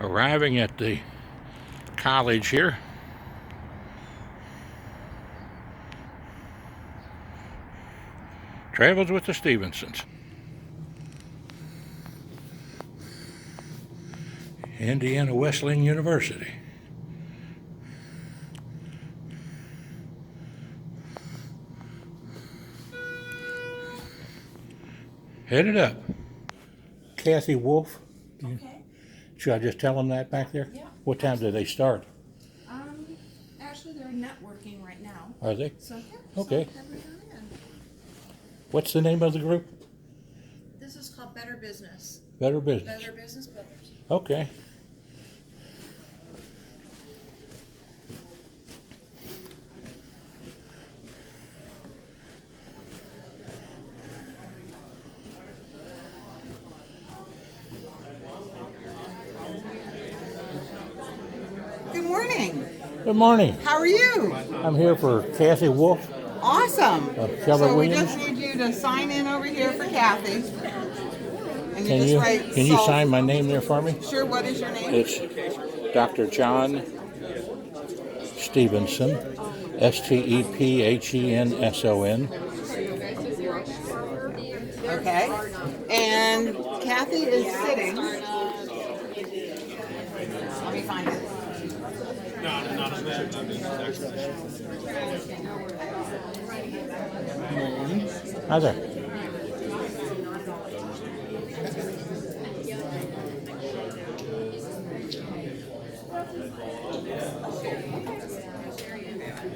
Arriving at the college here. Travels with the Stephensons. Indiana Wesleyan University. Headed up. Cathy Wolfe. Okay. Should I just tell them that back there? Yeah. What time do they start? Actually, they're networking right now. Are they? So, yeah. Okay. So everyone in. What's the name of the group? This is called Better Business. Better Business. Better Business Builders. Okay. Good morning. Good morning. How are you? I'm here for Cathy Wolfe. Awesome. Keller So we Williams. just need you to sign in over here for Kathy. And Can just you write can you Salt. sign my name there for me? Sure. What is your name? It's Dr. John Stephenson, Stephenson. Okay. And Kathy is sitting. Let me find it. Hi there.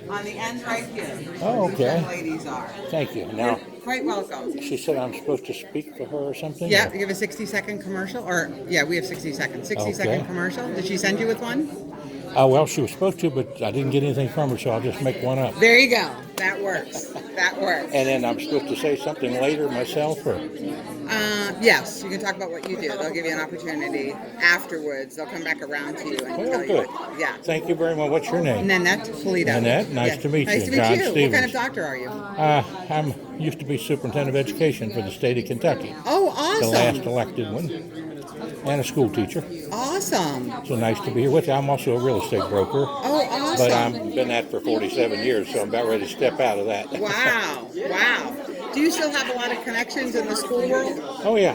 On the end right here. Oh, These okay. young ladies are. Thank you. Now, Quite welcome. she said I'm supposed to speak for her or something? Yeah, you give a 60-second commercial, or yeah, we have 60 seconds. 60-second Okay. commercial. Did she send you with one? Oh, well, she was supposed to, but I didn't get anything from her, so I'll just make one up. There you go. That works. That works. And then I'm supposed to say something later myself, or? Yes, you can talk about what you do. They'll give you an opportunity afterwards. They'll come back around to you and Oh, tell you. good. Yeah. Thank you very much. What's your name? Nanette Polito. Nanette, nice to meet Nice you. to meet John you. What Stevens. kind of doctor are you? I'm used to be superintendent of education for the state of Kentucky. Oh, The last awesome. elected one. And a school teacher. Awesome. So nice to be here with you. I'm also a real estate broker. Oh, But awesome. I've been that for 47 years, so I'm about ready to step out of that. Wow. Wow. Do you still have a lot of connections in the school world? Oh, yeah.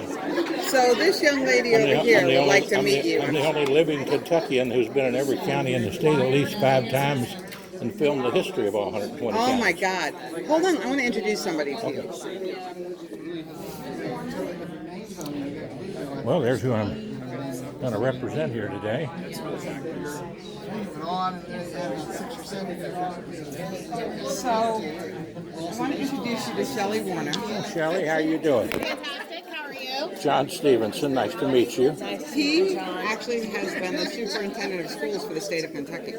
So this young lady over here would like to meet you. I'm the only living Kentuckian who's been in every county in the state at least 5 times and filmed the history of all 120 Oh counties. my God. Hold on. I want to introduce somebody to you. Well, there's who I'm going to represent here today. So I want to introduce you to Shelley Warner. Shelley, how you doing? Fantastic. How are you? John Stevenson, nice to meet you. He actually has been the superintendent of schools for the state of Kentucky.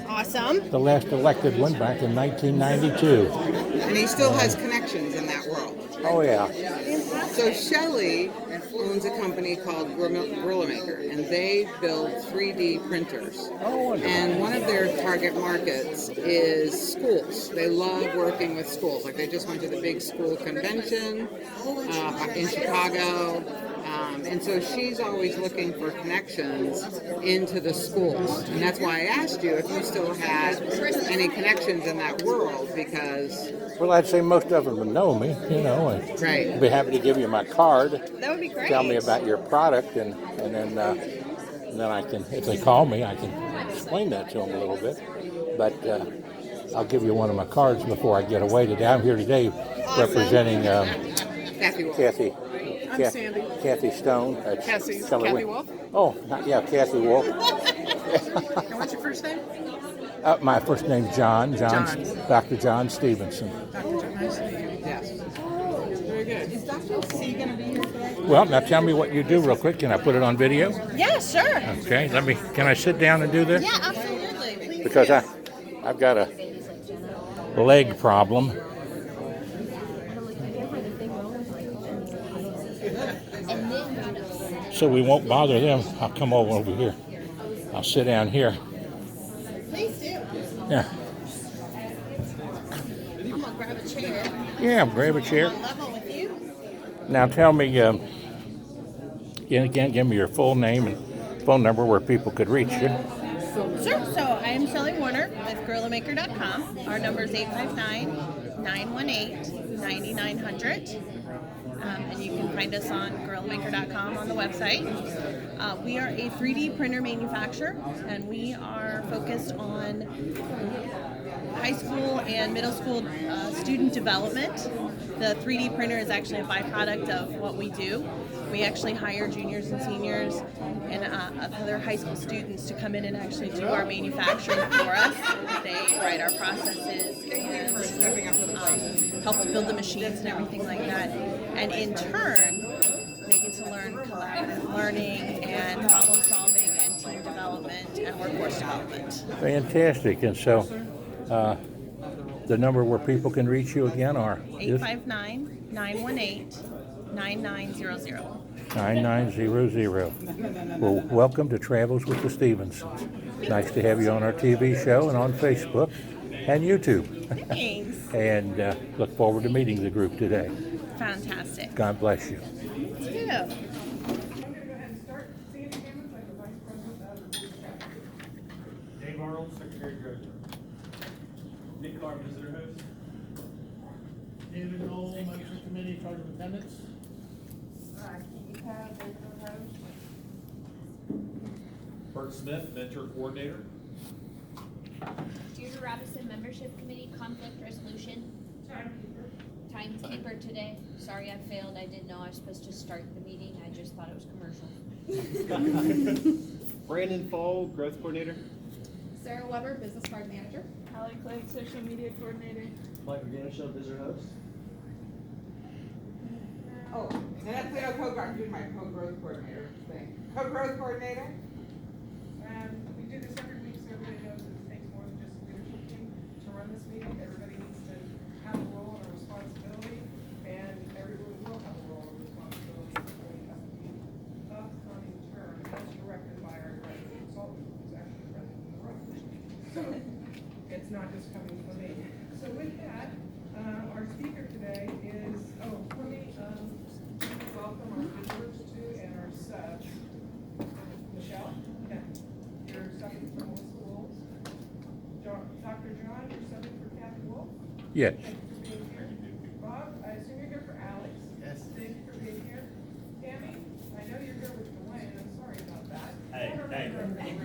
Awesome. The last elected one back in 1992. And he still has connections in that world. Oh, yeah. So Shelley owns a company called Gorilla Maker, and they build 3D printers. Oh, wonderful. And one of their target markets is schools. They love working with schools. Like they just went to the big school convention in Chicago. And so she's always looking for connections into the schools. And that's why I asked you if you still had any connections in that world, because... Well, I'd say most of them would know me, you know. And Right. I'd be happy to give you my card. That would be great. Tell me about your product, and then I can, if they call me, I can explain that to them a little bit. But I'll give you one of my cards before I get away today. I'm here today representing Cathy Wolfe. Kathy. I'm Sandy. Kathy Stone. Cathy Wolfe. Oh, yeah, Cathy Wolfe. And what's your first name? My first name's John. John. Dr. John Stevenson. Dr. John. Nice to meet you. Yes. Very good. Is Dr. C going to be here today? Well, now tell me what you do real quick. Can I put it on video? Yeah, sure. Okay, can I sit down and do this? Yeah, absolutely. Please Because do. I've got a leg problem. So we won't bother them. I'll come over here. I'll sit down here. Please do. Yeah. I'm gonna grab a chair. Yeah, grab a chair. On level with you. Now tell me, you can't give me your full name and phone number where people could reach you. Sure. So I am Shelly Warner with GorillaMaker.com. Our number is 859-918-9900. And you can find us on GorillaMaker.com on the website. We are a 3D printer manufacturer, and we are focused on high school and middle school student development. The 3D printer is actually a byproduct of what we do. We actually hire juniors and seniors and other high school students to come in and actually do our manufacturing for us. They write our processes and help to build the machines and everything like that. And in turn, they get to learn collaborative learning and problem solving and team development and workforce development. Fantastic. And so the number where people can reach you again are 859-918-9900. 9900. Well, welcome to Travels with the Stephensons. Nice to have you on our TV show and on Facebook and YouTube. Thanks. And look forward to meeting the group today. Fantastic. God bless you. Yeah. Dave Arnold, Secretary Treasurer. Nick Carr, Visitor Host. David Knoll, Membership Committee, Charge of Attendance. Bert Smith, Mentor Coordinator. Deirdre Robinson, Membership Committee, Conflict Resolution. Timekeeper today. Sorry I failed. I didn't know I was supposed to start the meeting. I just thought it was commercial. Brandon Fall, Growth Coordinator. Sarah Weber, Business Card Manager. Allie Clegg, Social Media Coordinator. Mike Organishow, Visitor Host. Oh, and that's the I'm doing my co-growth coordinator thing. Co-growth coordinator? We do this every week, so everybody knows it takes more than just a leadership team to run this meeting. Everybody needs to have a role and a responsibility, and everyone will have a role and responsibility. Everybody has to be up on in turn, as directed by our director consultant, who's actually present in the room. So it's not just coming from me. So with that, our speaker today is, let me welcome our visitors to and our subs. Michelle? Yeah. You're subbing for all schools. Dr. John, you're subbing for Cathy Wolfe. Yes. Thank you for being here. Bob, I assume you're here for Alex. Yes. Thank you for being here. Tammy, I know you're here with Dwayne. I'm sorry about that. Hey. But thank you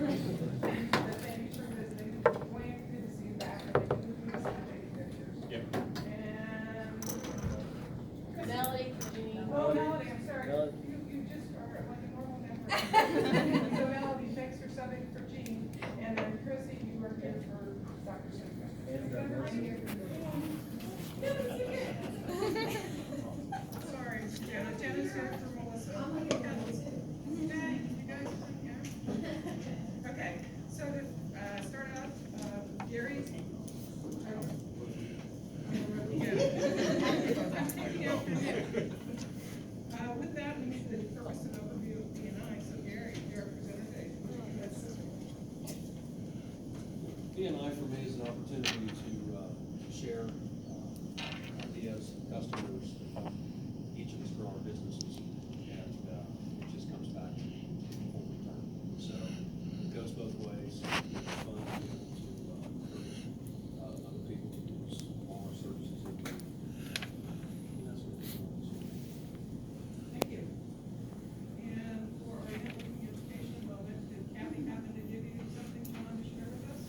for visiting. Dwayne, good to see you back. I think you can take pictures. Yep. And Melody. oh, Melody, I'm sorry. You just are like a normal member. So Melody, thanks for subbing for Jean. And then Chrissy, you are here for Dr. Simka. Sorry, Jenna's here for Melissa. Okay, so to start out, Gary's. With that, we need the purpose and overview of B&I. So Gary, you're our presenter. B&I for me is an opportunity to share ideas, customers, each of us grow our businesses, and it just comes back to full return. So it goes both ways. It's fun to be able to encourage other people to use all our services. And that's what it's about. Thank you. And for our networking education moment, did Cathy happen to give you something you wanted to share with us?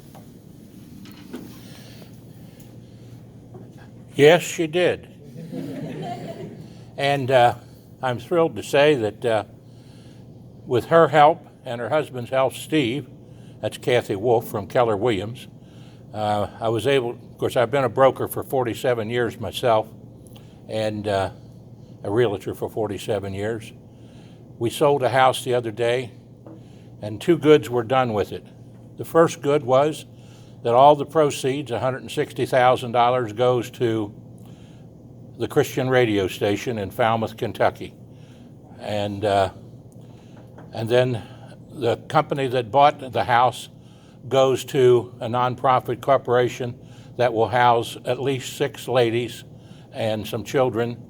Yes, she did. And I'm thrilled to say that with her help and her husband's help, Steve, that's Cathy Wolfe from Keller Williams, I was able, of course, I've been a broker for 47 years myself and a realtor for 47 years. We sold a house the other day and two goods were done with it. The first good was that all the proceeds, $160,000, goes to the Christian radio station in Falmouth, Kentucky. And then the company that bought the house goes to a nonprofit corporation that will house at least 6 ladies and some children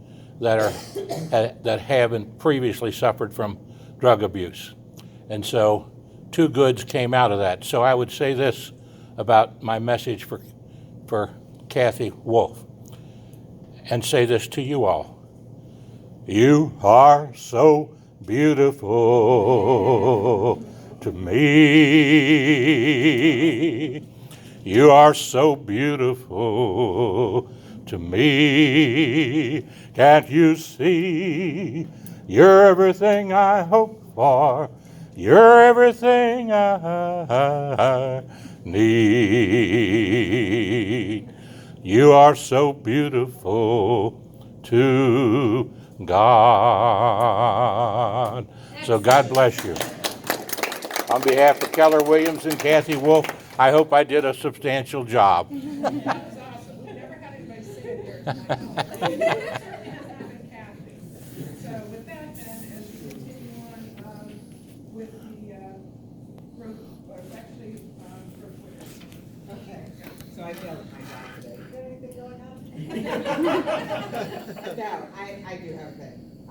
that have previously suffered from drug abuse. And so two goods came out of that. So I would say this about my message for Cathy Wolfe, and say this to you all. You are so beautiful to me. You are so beautiful to me. Can't you see? You're everything I hope for. You're everything I need. You are so beautiful to God. So God bless you. On behalf of Keller Williams and Cathy Wolfe, I hope I did a substantial job. That was awesome. We've never had anybody say it here tonight. It certainly has not been Cathy. So with that then, as we continue on with the growth, or actually growth winners. Okay, so I failed at my job today. Is there anything going on? No, I do have a thing. I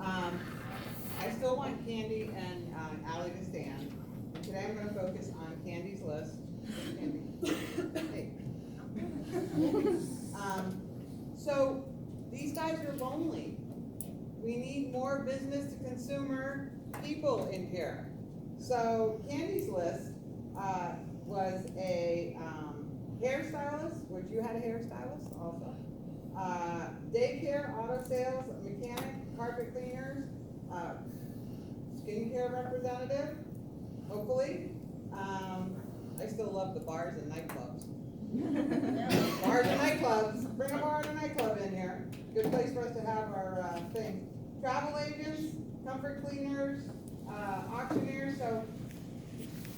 still want Candy and Allie to stand. And today I'm going to focus on Candy's list. Candy. Hey. So these guys are lonely. We need more business to consumer people in here. So Candy's list was a hairstylist, which you had a hairstylist also. Daycare, auto sales, mechanic, carpet cleaners, skincare representative, hopefully. I still love the bars and nightclubs. Bars and nightclubs, bring a bar and a nightclub in here. Good place for us to have our thing. Travel agents, comfort cleaners, auctioneers, so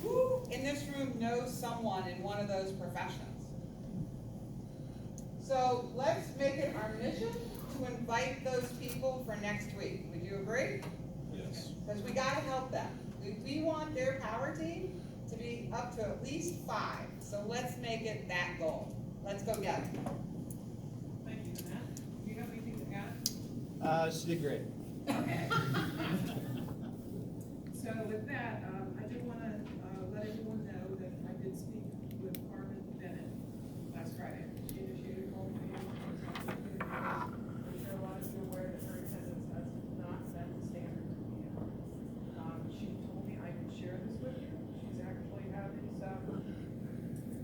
who in this room knows someone in one of those professions? So let's make it our mission to invite those people for next week. Would you agree? Yes. Because we gotta help them. We want their power team to be up to at least 5. So let's make it that goal. Let's go get it. Thank you, Matt. Do you have anything to add? She did great. So with that, I do want to let everyone know that I did speak with Carmen Bennett last Friday. She initiated a call meeting. I'm sure a lot of you are aware that her attendance has not met the standard. She told me I could share this with you. She's actually having some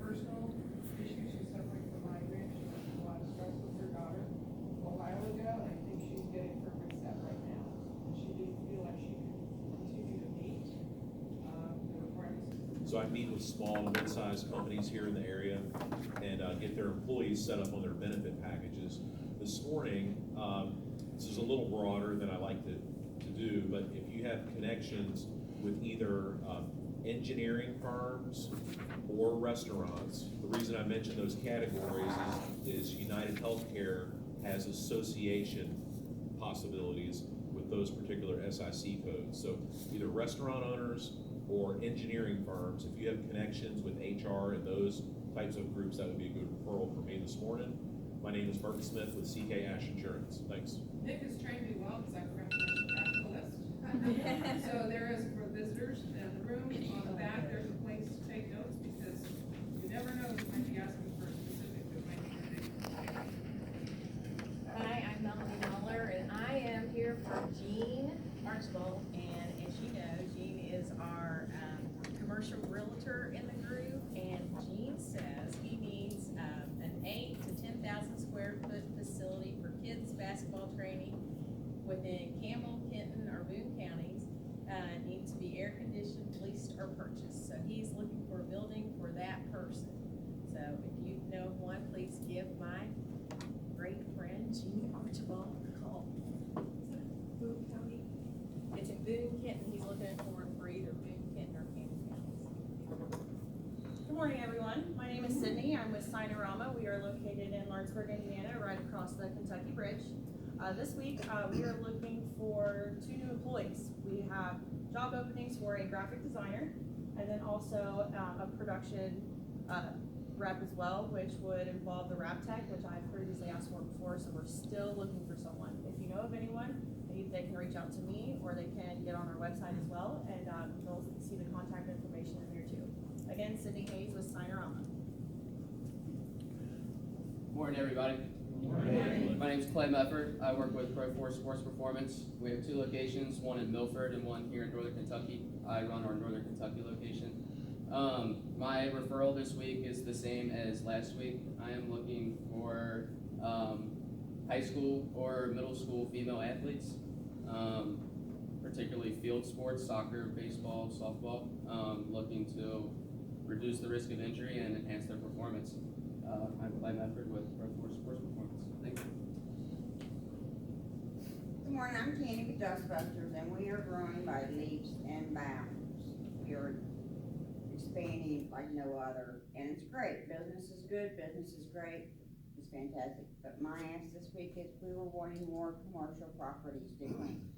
personal issues. She's suffering from migraine. She went through a lot of stress with her daughter a while ago, and I think she's getting her reset right now. She didn't feel like she could continue to meet the requirements. So I meet with small and mid-sized companies here in the area and get their employees set up on their benefit packages. This morning, this is a little broader than I like to do, but if you have connections with either engineering firms or restaurants, the reason I mention those categories is United Healthcare has association possibilities with those particular SIC codes. So either restaurant owners or engineering firms, if you have connections with HR and those types of groups, that would be a good referral for me this morning. My name is Burton Smith with CK Ash Insurance. Thanks. Nick has trained me well because I forgot to mention back to the list. So there is, for visitors in the room, on the back, there's a place to take notes because you never know who might be asking for a specific that might be your name. Hi, I'm Melanie Muller, and I am here for Jean Archibald. And as you know, Jean is our commercial realtor in the group, and Jean says he needs an 8 to 10,000 square foot facility for kids basketball training within Campbell, Kenton, or Boone counties. Needs to be air conditioned, leased, or purchased. So he's looking for a building for that person. So if you know of one, please give my great friend Jean Archibald a call. Boone County? It's in Boone, Kenton. He's looking for either Boone, Kenton, or Campbell counties. Good morning, everyone. My name is Sydney. I'm with Sinorama. We are located in Lawrenceburg, Indiana, right across the Kentucky Bridge. This week, we are looking for 2 new employees. We have job openings for a graphic designer and then also a production rep as well, which would involve the rap tech, which I've previously asked for before, so we're still looking for someone. If you know of anyone, they can reach out to me or they can get on our website as well, and they'll see the contact information information in there too. Again, Cindy Hayes with Signorama. Morning, everybody. My name is Clay Mefford. I work with Pro Force Sports Performance. We have 2 locations, one in Milford and one here in Northern Kentucky. I run our Northern Kentucky location. My referral this week is the same as last week. I am looking for high school or middle school female athletes, particularly field sports, soccer, baseball, softball, looking to reduce the risk of injury and enhance their performance. I'm Clay Mefford with Pro Force Sports Performance. Thank you. Good morning, I'm Candy with Dustbusters, and we are growing by leaps and bounds. We are expanding like no other, and it's great. Business is good, business is great, it's fantastic. But my ask this week is we were wanting more commercial properties to clean.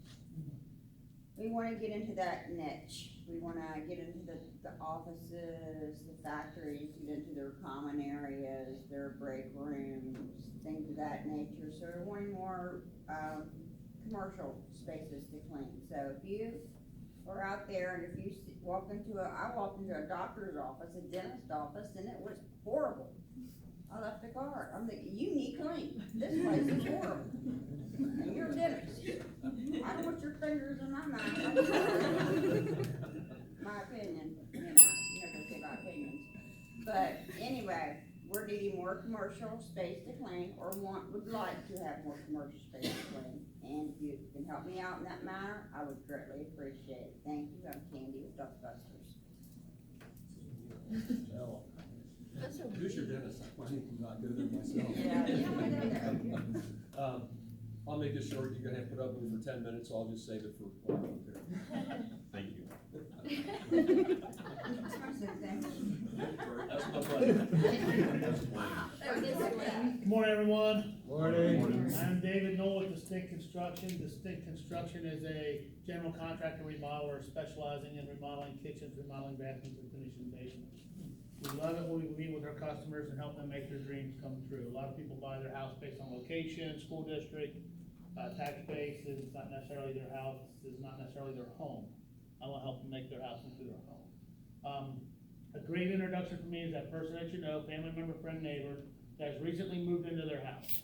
We want to get into that niche. We want to get into the offices, the factories, get into their common areas, their break rooms, things of that nature. So we're wanting more commercial spaces to clean. So if you are out there and if you walk into I walked into a doctor's office, a dentist office, and it was horrible. I left the card. I'm thinking, you need clean. This place is horrible. And you're a dentist. I don't want your fingers in my mouth. My opinion, you know, never say my opinions. But anyway, we're needing more commercial space to clean, or would like to have more commercial space to clean. And if you can help me out in that matter, I would greatly appreciate it. Thank you. I'm Candy with Dustbusters. Who's your dentist? I might not go there myself. Yeah. I'll make this short. You're gonna have to put up with me for 10 minutes, so I'll just save it for when I'm up there. Thank you. That's my pleasure. Good morning, everyone. Morning. I'm David Knoll with Distinct Construction. Distinct Construction is a general contractor remodeler specializing in remodeling kitchens, remodeling bathrooms, and finishing basements. We love it when we meet with our customers and help them make their dreams come true. A lot of people buy their house based on location, school district, tax base is not necessarily their house, is not necessarily their home. I want to help them make their house into their home. A great introduction for me is that person that you know, family member, friend, neighbor, that has recently moved into their house.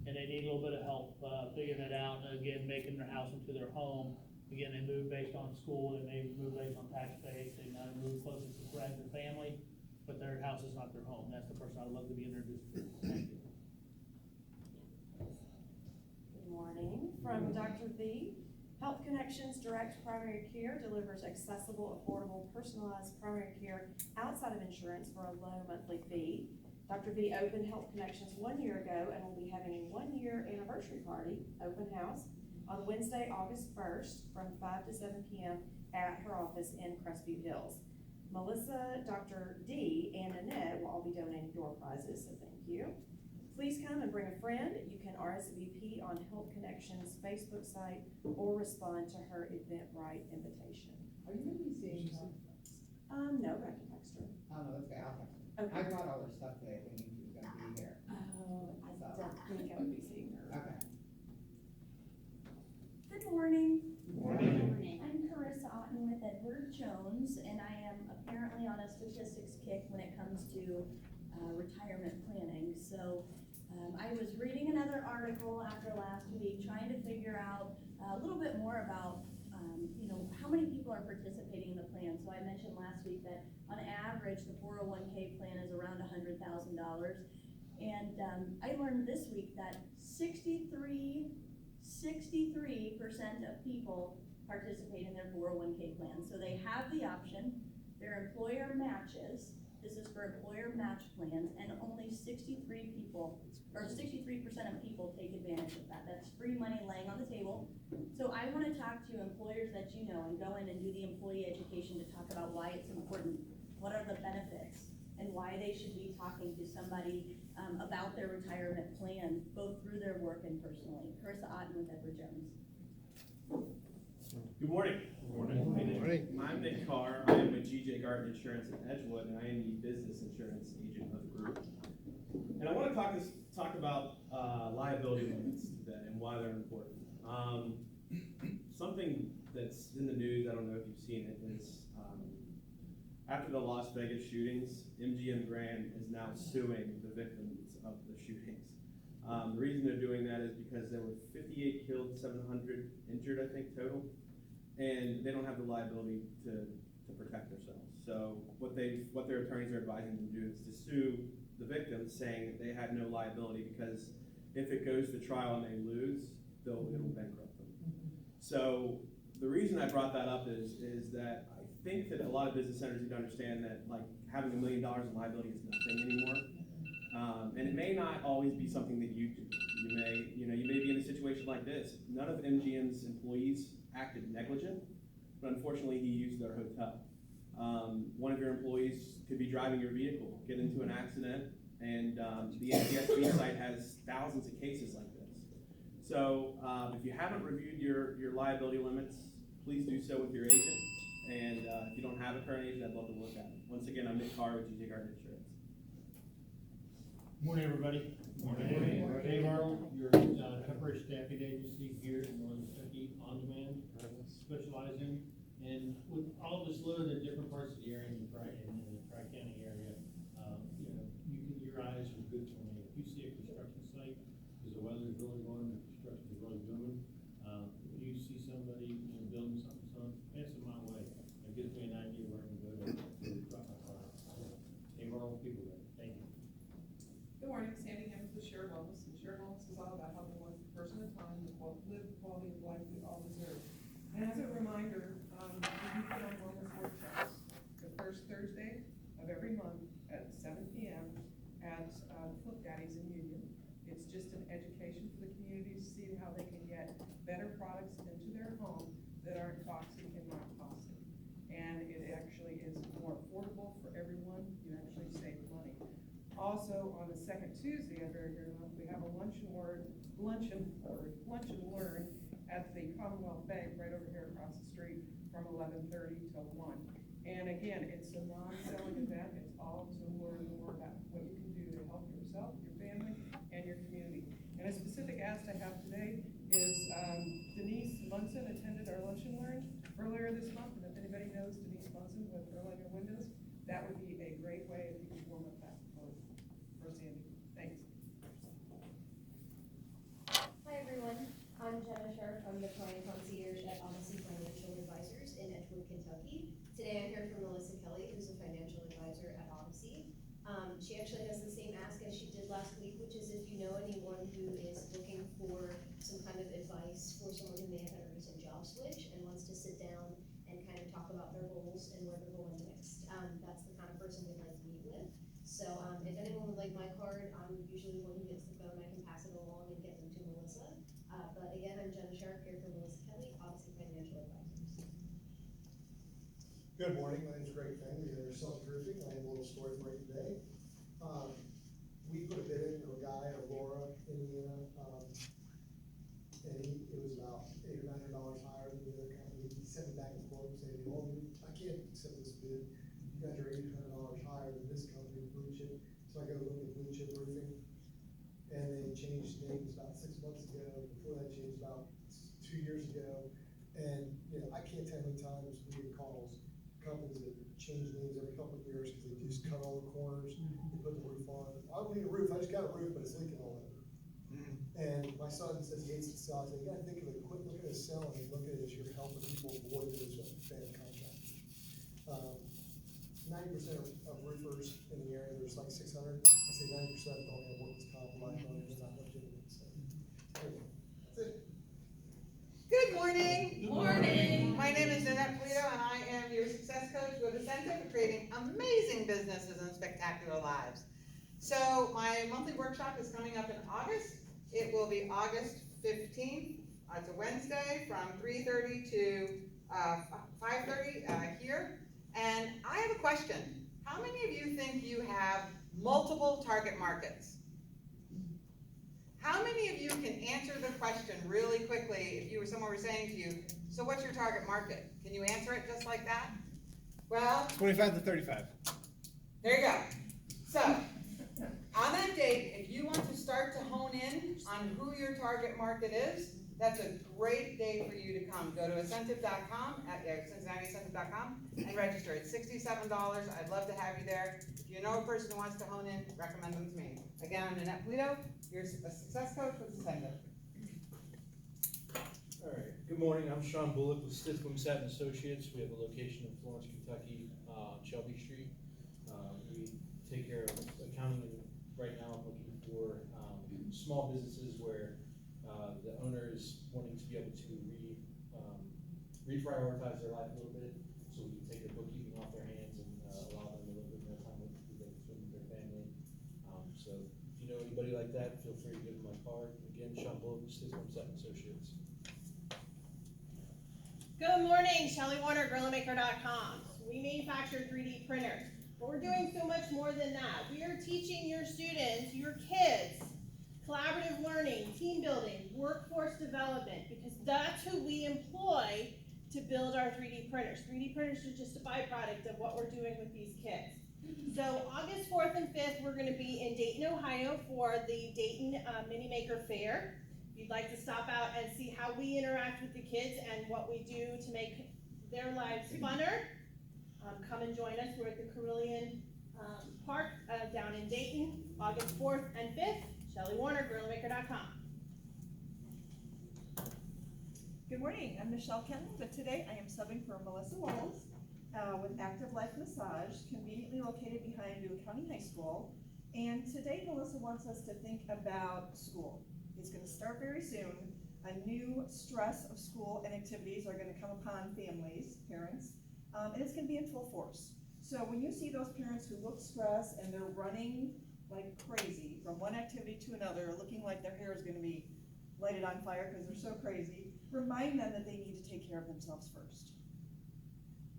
And they need a little bit of help figuring it out, and again, making their house into their home. Again, they move based on school, they may move based on tax base, they might move closest to friends and family, but their house is not their home. That's the person I'd love to be introduced to. Thank you. Good morning. From Dr. V. Health Connections Direct Primary Care delivers accessible, affordable, personalized primary care outside of insurance for a low monthly fee. Dr. V opened Health Connections 1 year ago and will be having a 1-year anniversary party, open house, on Wednesday, August 1st from 5 to 7 p.m. at her office in Crestview Hills. Melissa, Dr. D, and Annette will all be donating door prizes, so thank you. Please come and bring a friend. You can RSVP on Health Connections Facebook site or respond to her Eventbrite invitation. Are you gonna be seeing her? No, but I can text her. Oh, no, okay, I'll text her. Okay. I brought all her stuff today, thinking she was gonna be here. Oh, I don't think I would be seeing her. Okay. Good morning. Morning. I'm Carissa Otten with Edward Jones, and I am apparently on a statistics kick when it comes to retirement planning. So I was reading another article after last week, trying to figure out a little bit more about how many people are participating in the plan. So I mentioned last week that on average the 401k plan is around $100,000, and I learned this week that 63% of people participate in their 401k plan. So they have the option, their employer matches. This is for employer match plans, and only 63% of people take advantage of that. That's free money laying on the table. So I want to talk to employers that you know and go in and do the employee education to talk about why it's important, what are the benefits, and why they should be talking to somebody about their retirement plan, both through their work and personally. Carissa Otten with Edward Jones. Good morning. Morning. I'm Nick Carr. I am with GJ Garden Insurance in Edgewood, and I am the business insurance agent of the group. And I want to talk about liability limits today and why they're important. Something that's in the news, I don't know if you've seen it, is after the Las Vegas shootings, MGM Grand is now suing the victims of the shootings. The reason they're doing that is because there were 58 killed, 700 injured, I think, total, and they don't have the liability to protect themselves. So what their attorneys are advising them to do is to sue the victims, saying that they had no liability because if it goes to trial and they lose, it'll bankrupt them. So the reason I brought that up is that I think that a lot of business owners need to understand that like having $1 million in liability is nothing anymore. And it may not always be something that you do. You may be in a situation like this. None of MGM's employees acted negligent, but unfortunately he used their hotel. One of your employees could be driving your vehicle, get into an accident, and the NTSB site has thousands of cases like this. So if you haven't reviewed your liability limits, please do so with your agent. And if you don't have a current agent, I'd love to look at it. Once again, I'm Nick Carr with js7500000. Morning, everybody. Morning. Dave Arnold, your temporary staffing agency here in Northern Kentucky, on demand, specializing. And with all of us living in different parts of the area in the Tri-County area, your eyes are good for me. If you see a construction site, because the weather is really going, the construction is really booming. If you see somebody building something, pass it my way. It gives me an idea where I can go to drop my car. Dave Arnold, people there. Thank you. Good morning, Sandy Hammond with Shared Wellness, and Shared Wellness is all about helping one person at a time live the quality of life we all deserve. And as a reminder, we do put on wellness workshops the first Thursday of every month at 7 p.m. at Flip Daddy's in Union. It's just an education for the community to see how they can get better products into their home that aren't toxic and not costly. And it actually is more affordable for everyone. You actually save money. Also, on the second Tuesday of every month, we have a lunch and learn at the Commonwealth Bank right over here across the street from 11:30 till 1. And again, it's a non-selling event. It's all to learn more about what you can do to help yourself, your family, and your community. And a specific ask I have today is Denise Munson attended our lunch and learn earlier this month. And if anybody knows Denise Munson with Earlier Windows, that would be a great way if you could warm up that for Sandy. Thanks. Hi everyone, I'm Jenna Sharp. I'm the client concierge at Odyssey Financial Advisors in Edgewood, Kentucky. Today I'm here for Melissa Kelly, who's a financial advisor at Odyssey. She actually has the same ask as she did last week, which is if you know anyone who is looking for some kind of advice for someone who may have had a recent job switch and wants to sit down and kind of talk about their goals and where they're going next. That's the kind of person we'd like to meet with. So if anyone would like my card, I'm usually the one who gets the phone. I can pass it along and get them to Melissa. But again, I'm Jenna Sharp here for Melissa Kelly, Odyssey Financial Advisors. Good morning, my name is Greg Fang, we are self-roofing. I have a little story for you today. We put a bid in to a guy in Aurora, Indiana, and it was about $800 or $900 higher than the other company. He sent me back and forth and said, well, I can't accept this bid. You guys are $800 higher than this company, Blue Chip. So I go look at Blue Chip Roofing, and they changed names about 6 months ago. Before that changed about 2 years ago. And I can't tell how many times we get calls, companies that change names every couple of years because they just cut all the corners, they put the roof on. I don't need a roof, I just got a roof, but it's leaking all over. And my son says he hates to sell. I said, you gotta think of it, quit looking at selling and look at it as you're helping people avoid those bad contractors. 90% of roofers in the area, there's like 600, I say 90% don't have workers' comp, liability, it's not legitimate, so. Anyway, that's it. Good morning. Morning. My name is Jeanette Polito, and I am your success coach with a center for creating amazing businesses and spectacular lives. So my monthly workshop is coming up in August. It will be August 15th. It's a Wednesday from 3:30 to 5:30 here. And I have a question. How many of you think you have multiple target markets? How many of you can answer the question really quickly if someone were saying to you, so what's your target market? Can you answer it just like that? Well, 25 to 35. There you go. So, on that date, if you want to start to hone in on who your target market is, That's a great day for you to come. Go to Ascentive.com, at CincinnatiAscentive.com, and register. It's $67. I'd love to have you there. If you know a person who wants to hone in, recommend them to me. Again, I'm Nanette Polito, your success coach with Ascentive. All right, good morning, I'm Sean Bullock with STEPHENSONS Associates. We have a location in Florence, Kentucky, on Shelby Street. We take care of accounting, and right now I'm looking for small businesses where the owner is wanting to be able to reprioritize their life a little bit, so we can take the bookkeeping off their hands and allow them a little bit more time with their family. So if you know anybody like that, feel free to give them my card. Again, Sean Bullock with STEPHENSONS Associates. Good morning, ShellyWarnerGrillAndMaker.com. We manufacture 3D printers, but we're doing so much more than that. We are teaching your students, your kids, collaborative learning, team building, workforce development, because that's who we employ to build our 3D printers. 3D printers are just a byproduct of what we're doing with these kids. So August 4th and 5th, we're going to be in Dayton, Ohio for the Dayton Mini Maker Fair. If you'd like to stop out and see how we interact with the kids and what we do to make their lives funner, come and join us. We're at the Carillion Park down in Dayton, August 4th and 5th. ShellyWarnerGrillAndMaker.com. Good morning, I'm Michelle Kenton, but today I am subbing for Melissa Walls with Active Life Massage, conveniently located behind New County High School. And today Melissa wants us to think about school. It's going to start very soon. A new stress of school and activities are going to come upon families, parents, and it's going to be in full force. So when you see those parents who look stressed and they're running like crazy from one activity to another, looking like their hair is going to be lighted on fire because they're so crazy, remind them that they need to take care of themselves first.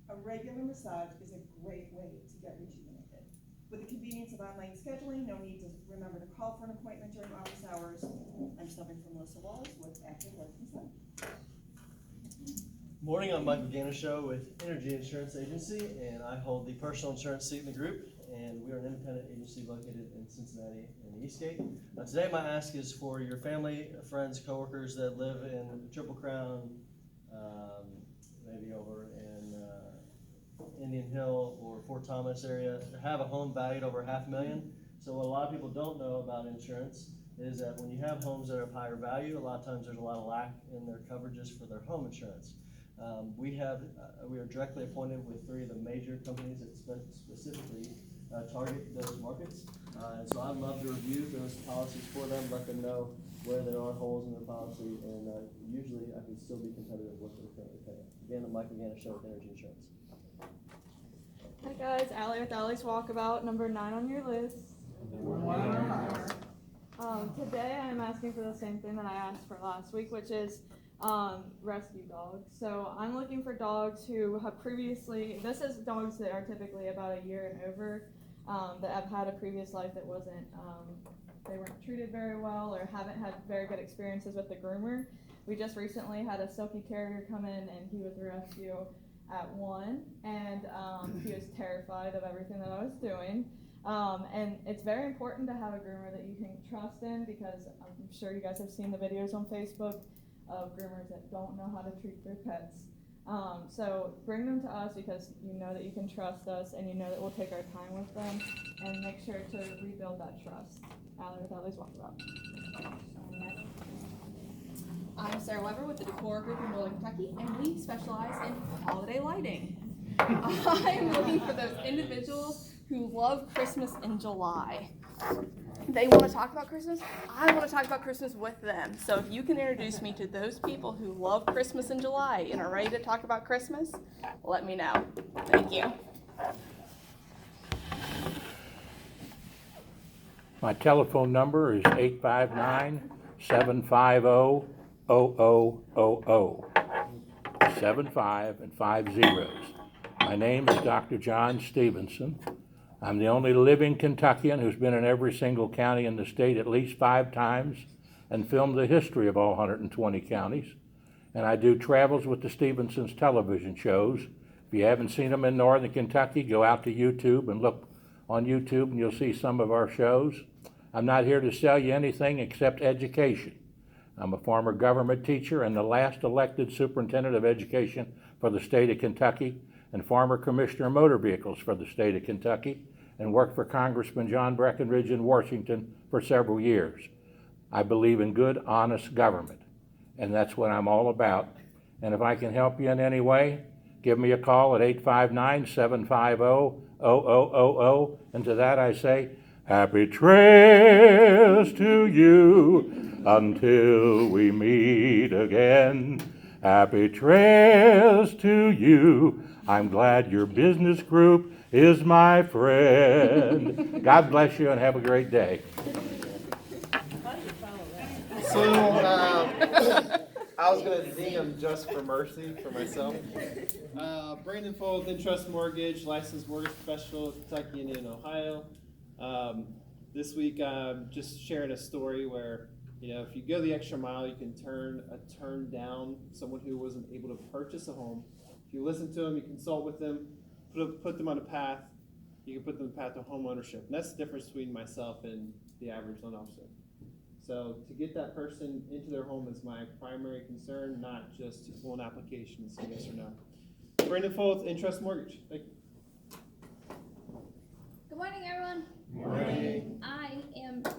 A regular massage is a great way to get rejuvenated. With the convenience of online scheduling, no need to remember to call for an appointment during office hours. I'm subbing for Melissa Walls with Active Life Massage. Morning, I'm Michael Ganeshow with Energy Insurance Agency, and I hold the personal insurance seat in the group, and we are an independent agency located in Cincinnati and Eastgate. Today my ask is for your family, friends, coworkers that live in Triple Crown, maybe over in Indian Hill or Fort Thomas area, have a home valued over $500,000. So what a lot of people don't know about insurance is that when you have homes that are of higher value, a lot of times there's a lot of lack in their coverages for their home insurance. We are directly appointed with 3 of the major companies that specifically target those markets. And so I'd love to review those policies for them, let them know where there are holes in their policy, and usually I can still be competitive with what they're currently paying. Again, I'm Michael Ganeshow with Energy Insurance. Hi guys, Allie with Allie's Walkabout, number 9 on your list. Today I'm asking for the same thing that I asked for last week, which is rescue dogs. So I'm looking for dogs who have previously, this is dogs that are typically about a year and over, that have had a previous life that wasn't, they weren't treated very well or haven't had very good experiences with the groomer. We just recently had a Silky Terrier come in and he was a rescue at 1, and he was terrified of everything that I was doing. And it's very important to have a groomer that you can trust in, because I'm sure you guys have seen the videos on Facebook of groomers that don't know how to treat their pets. So bring them to us because you know that you can trust us, and you know that we'll take our time with them and make sure to rebuild that trust. Allie with Allie's Walkabout. I'm Sarah Weber with the Decor Group in Northern Kentucky, and we specialize in holiday lighting. I'm looking for those individuals who love Christmas in July. They want to talk about Christmas. I want to talk about Christmas with them. So if you can introduce me to those people who love Christmas in July and are ready to talk about Christmas, let me know. Thank you. My telephone number is 859-750-0000. 75 and 5 zeros. My name is Dr. John Stevenson. I'm the only living Kentuckian who's been in every single county in the state at least 5 times and filmed the history of all 120 counties. And I do travels with the Stevensons television shows. If you haven't seen them in Northern Kentucky, go out to YouTube and look on YouTube and you'll see some of our shows. I'm not here to sell you anything except education. I'm a former government teacher and the last elected superintendent of education for the state of Kentucky, and former commissioner of motor vehicles for the state of Kentucky, and worked for Congressman John Breckinridge in Washington for several years. I believe in good, honest government, and that's what I'm all about. And if I can help you in any way, give me a call at 859-750-0000, and to that I say, happy trails to you until we meet again. Happy trails to you. I'm glad your business group is my friend. God bless you and have a great day. So, I was going to ding them just for mercy for myself. Brandon Fold, Intrust Mortgage, licensed mortgage professional, Kentucky, Indiana, Ohio. This week, I'm just sharing a story where, if you go the extra mile, you can turn down someone who wasn't able to purchase a home. If you listen to them, you consult with them, put them on a path, you can put them on the path to home ownership. And that's the difference between myself and the average loan officer. So to get that person into their home is my primary concern, not just one application and say yes or no. Brandon Fold, Intrust Mortgage. Thank you. Good morning, everyone. Good morning.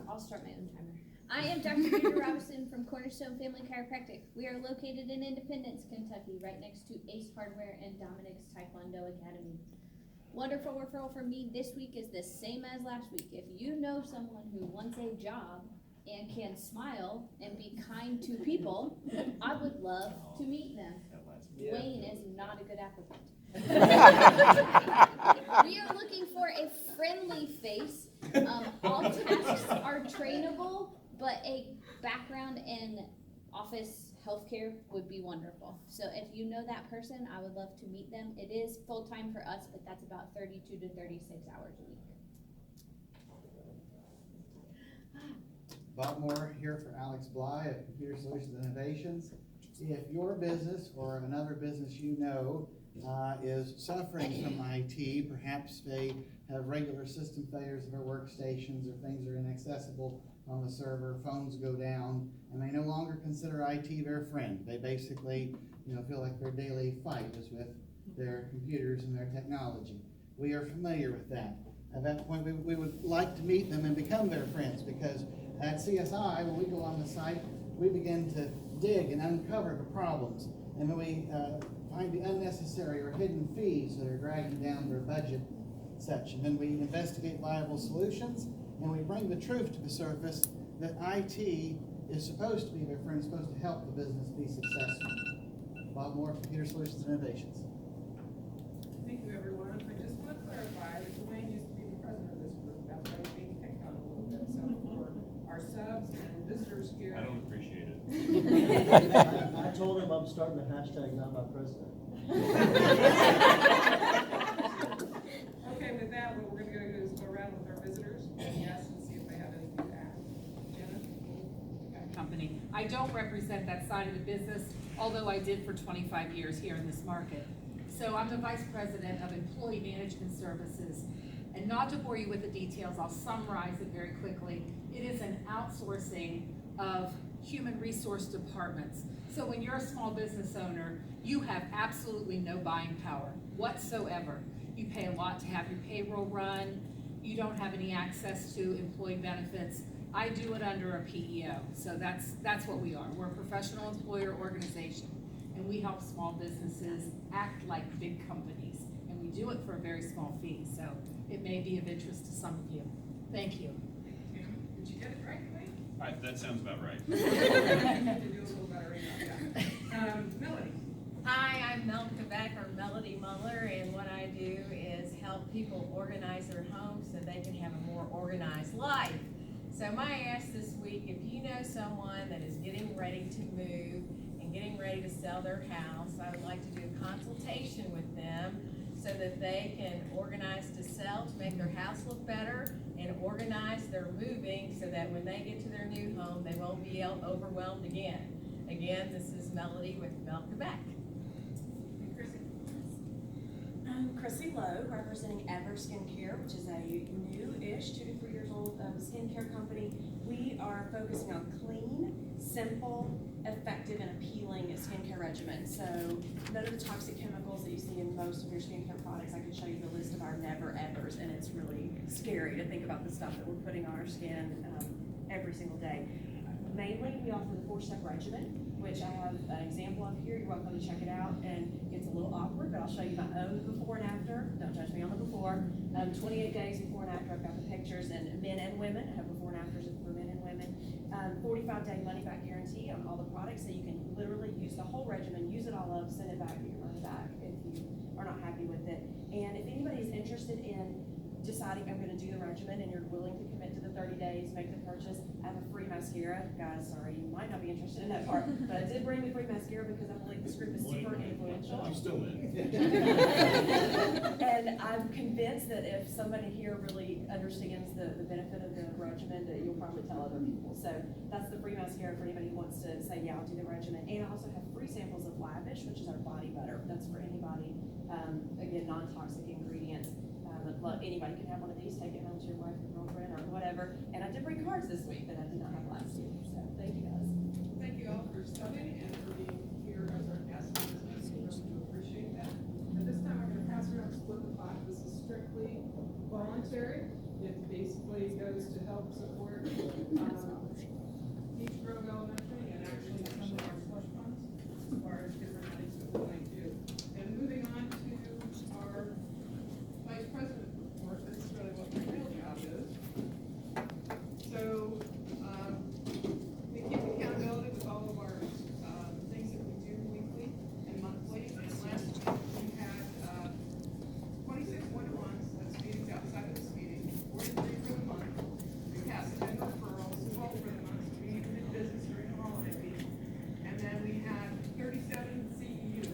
I'll start my own timer. I am Dr. Peter Robinson from Cornerstone Family Chiropractic. We are located in Independence, Kentucky, right next to Ace Hardware and Dominic's Taekwondo Academy. Wonderful referral for me this week is the same as last week. If you know someone who wants a job and can smile and be kind to people, I would love to meet them. Wayne is not a good applicant. We are looking for a friendly face. All tasks are trainable, but a background in office healthcare would be wonderful. So if you know that person, I would love to meet them. It is full-time for us, but that's about 32 to 36 hours a week. Bob Moore here for Alex Bly at Computer Solutions Innovations. If your business or another business you know is suffering from IT, perhaps they have regular system failures of their workstations or things are inaccessible on the server, phones go down, and they no longer consider IT their friend. They basically feel like their daily fight is with their computers and their technology. We are familiar with that. At that point, we would like to meet them and become their friends, because at CSI, when we go on the site, we begin to dig and uncover the problems, and then we find the unnecessary or hidden fees that are dragging down their budget section. Then we investigate viable solutions, and we bring the truth to the surface that IT is supposed to be their friend, supposed to help the business be successful. Bob Moore, Computer Solutions Innovations. Thank you, everyone. I just want to clarify that Dwayne used to be the president of this group. That's why he's being picked on a little bit. So for our subs and visitors here. I don't appreciate it. I told him I'm starting the hashtag not my president. Okay, with that, what we're going to do is go around with our visitors and yes, and see if they have anything to add. Jenna? Company. I don't represent that side of the business, although I did for 25 years here in this market. So I'm the Vice President of Employee Management Services. And not to bore you with the details, I'll summarize it very quickly. It is an outsourcing of human resource departments. So when you're a small business owner, you have absolutely no buying power whatsoever. You pay a lot to have your payroll run. You don't have any access to employee benefits. I do it under a PEO. So that's what we are. We're a professional employer organization, and we help small businesses act like big companies. And we do it for a very small fee. So it may be of interest to some of you. Thank you. Did you get it right, Wayne? That sounds about right. To do a little better, yeah. Melody. Hi, I'm Melody Muller, and what I do is help people organize their homes so they can have a more organized life. So my ask this week, if you know someone that is getting ready to move and getting ready to sell their house, I would like to do a consultation with them so that they can organize to sell to make their house look better and organize their moving so that when they get to their new home, they won't be overwhelmed again. Again, this is Melody with Mel Quebec. I'm Chrissy Lowe, representing Ever Skincare, which is a new-ish, 2 to 3 years old skincare company. We are focusing on clean simple, effective, and appealing skincare regimen. So none of the toxic chemicals that you see in most of your skincare products. I can show you the list of our never evers, and it's really scary to think about the stuff that we're putting on our skin every single day. Mainly, we offer the 4-step regimen, which I have an example of here. You're welcome to check it out. And it's a little awkward, but I'll show you my own before and after. Don't judge me on the before. 28 days before and after, I've got the pictures, and men and women. I have before and afters for men and women. 45-day money-back guarantee on all the products, so you can literally use the whole regimen, use it all up, send it back, get your money back if you are not happy with it. And if anybody is interested in deciding I'm going to do the regimen and you're willing to commit to the 30 days, make the purchase, I have a free mascara. Guys, sorry, you might not be interested in that part, but I did bring the free mascara because I believe this group is super influential. I'm still in. And I'm convinced that if somebody here really understands the benefit of the regimen, that you'll probably tell other people. So that's the free mascara for anybody who wants to say, yeah, I'll do the regimen. And I also have free samples of Lavish, which is our body butter. That's for anybody, again, non-toxic ingredients. Anybody can have one of these, take it home to your wife or girlfriend or whatever. And I did bring cards this week that I did not have last week. So thank you guys. Thank you all for studying and for being here as our guests. We really do appreciate that. At this time, I'm going to pass around Split the Pot. This is strictly voluntary. It basically goes to help support Beach Grove Elementary and actually some of our slush funds as far as different things that we might do. And moving on to our Vice President report, this is really what my real job is. So, we keep accountability with all of our things that we do weekly and monthly. And last week we had 26 one-to-ones, that's meetings outside of this meeting, 43 for the month. We passed 10 referrals, 12 for the month, so we did business during the holiday week. And then we had 37 CEUs,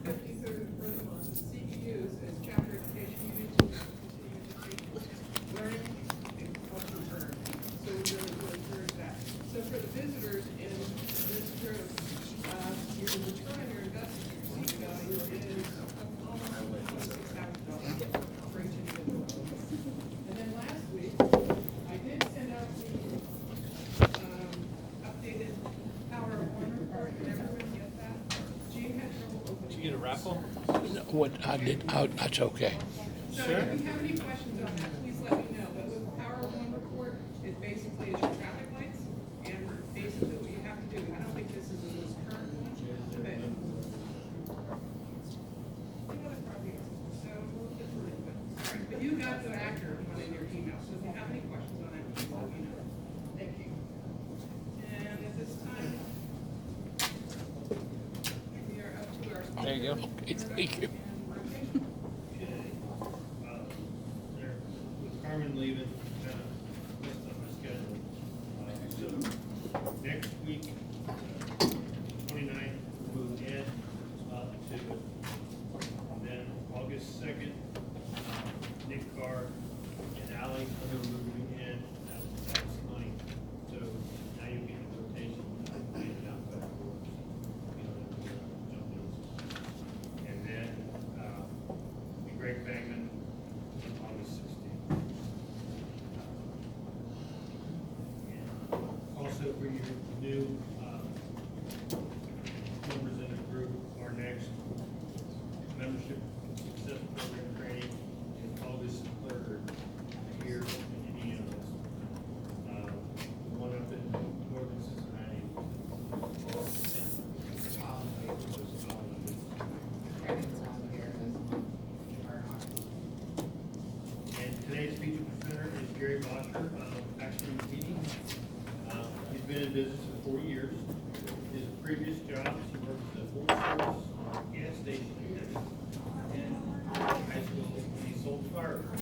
50 for the month. CEUs is chapter education units, learning and culture earned. So we really do encourage that. So for the visitors in this group, your return on your investment, your seat value is almost $26,000 for each individual. And then last week, I did send out the updated Power of One report. Did everyone get that? Gene had trouble opening. Did you get a raffle? No, what I did, that's okay. So if you have any questions on that, please let me know. But with the Power of One report, it basically is your traffic lights and basically what you have to do. I don't think this is the most current one, but you know it probably is. So we'll get through it. But you got the accurate one in your email. So if you have any questions on that, please let me know. Thank you. And at this time, we are up to our. There you go. Okay, thank you. With Carmen leaving, kind of messed up my schedule. So next week, 29th, we'll move Ed up to, and then August 2nd, Nick Carr and Ally are moving in. That's money. So now you get the rotation. Out better for us. Jump in. And then Greg Bagman on August 16th. And also for your new members in the group, our next membership success program training is August 3rd here in Indianapolis. The one up in northern Cincinnati. And today's featured presenter is Gary Bosher of Action Meeting. He's been in business for 4 years. His previous jobs, he worked as a full service